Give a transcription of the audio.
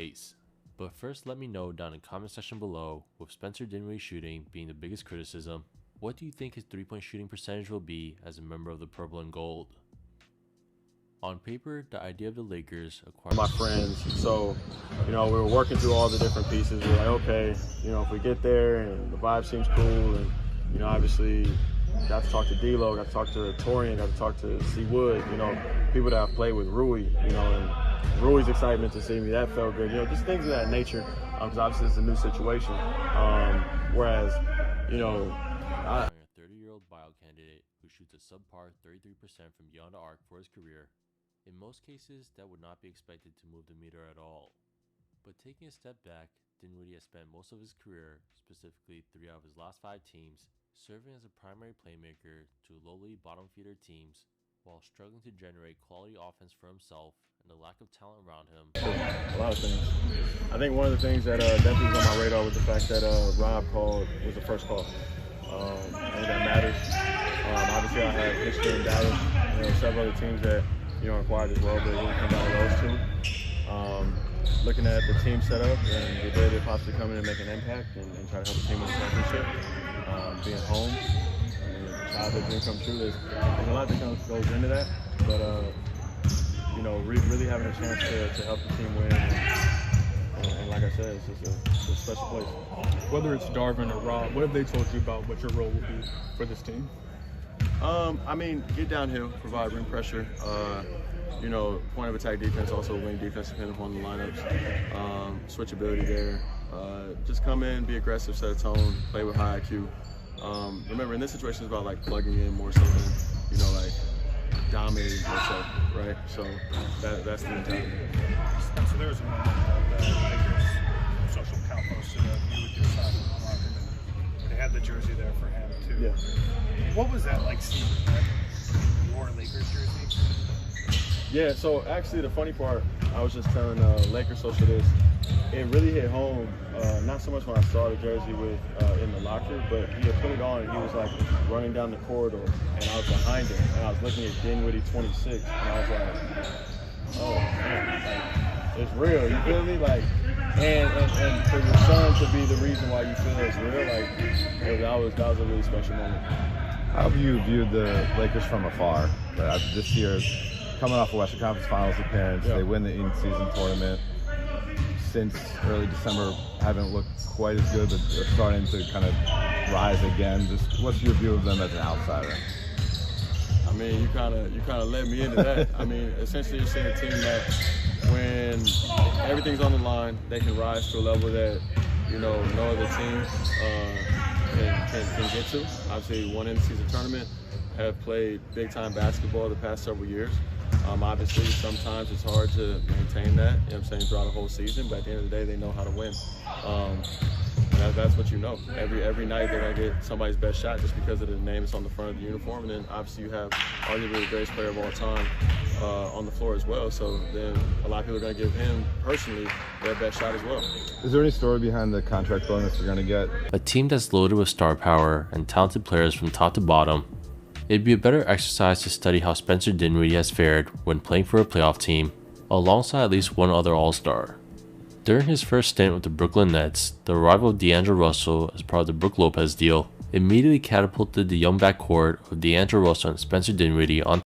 place. But first, let me know down in the comment section below, with Spencer Dinwiddie shooting being the biggest criticism, what do you think his 3-point shooting percentage will be as a member of the purple and gold? On paper, the idea of the Lakers acquiring my friends, so we were working through all the different pieces. We were like, okay, if we get there and the vibe seems cool, and obviously got to talk to D'Lo, got to talk to Torian, got to talk to C. Wood, people that I've played with, Rui, and Rui's excitement to see me, that felt good, just things of that nature, because obviously it's a new situation. Whereas, a 30-year-old bio candidate who shoots a subpar 33% from beyond the arc for his career. In most cases, that would not be expected to move the meter at all. But taking a step back, Dinwiddie has spent most of his career, specifically 3 out of his last 5 teams, serving as a primary playmaker to lowly bottom-feeder teams, while struggling to generate quality offense for himself and the lack of talent around him. A lot of things. I think one of the things that definitely was on my radar was the fact that Rob was the first call. I think that matters. Obviously, I had history in Dallas, several other teams that acquired as well, but it really comes down to those two. Looking at the team setup and the ability to possibly come in and make an impact and try to help the team win the championship. Being home, childhood dream come true. There's a lot that goes into that, but really having a chance to help the team win. And like I said, it's just a special place. Whether it's Darvin or Rob, what have they told you about what your role will be for this team? Get downhill, provide rim pressure. Point of attack defense, also wing defense, depending upon the lineups. Switchability there. Just come in, be aggressive, set a tone, play with high IQ. Remember, in this situation, it's about plugging in more so than dominating yourself, right? So that's the mentality. Spencer, there was a moment that the Lakers social account posted of you with your son in the locker room, and they had the jersey there for him too. Yeah. What was that like seeing your Lakers jersey? Yeah, so actually the funny part, I was just telling Lakers social this, it really hit home, not so much when I saw the jersey in the locker, but he had put it on and he was running down the corridor and I was behind him and I was looking at Dinwiddie 26 and I was like, oh man, it's real, you feel me? And for your son to be the reason why you feel it's real, that was a really special moment. How have you viewed the Lakers from afar? This year, coming off a Western Conference Finals appearance, They win the in-season tournament. Since early December, haven't looked quite as good, but they're starting to kind of rise again. Just what's your view of them as an outsider? You kind of led me into that. Essentially, you're seeing a team that when everything's on the line, they can rise to a level that no other team can get to. Obviously, won in-season tournament, have played big-time basketball the past several years. Obviously, sometimes it's hard to maintain that, throughout a whole season, but at the end of the day, they know how to win. That's what Every night they're going to get somebody's best shot just because of the name that's on the front of the uniform, and then obviously you have arguably the greatest player of all time on the floor as well, so then a lot of people are going to give him, personally, their best shot as well. Is there any story behind the contract bonus you're going to get? A team that's loaded with star power and talented players from top to bottom, it'd be a better exercise to study how Spencer Dinwiddie has fared when playing for a playoff team, alongside at least one other All-Star. During his first stint with the Brooklyn Nets, the arrival of D'Angelo Russell as part of the Brook Lopez deal immediately catapulted the young backcourt of D'Angelo Russell and Spencer Dinwiddie on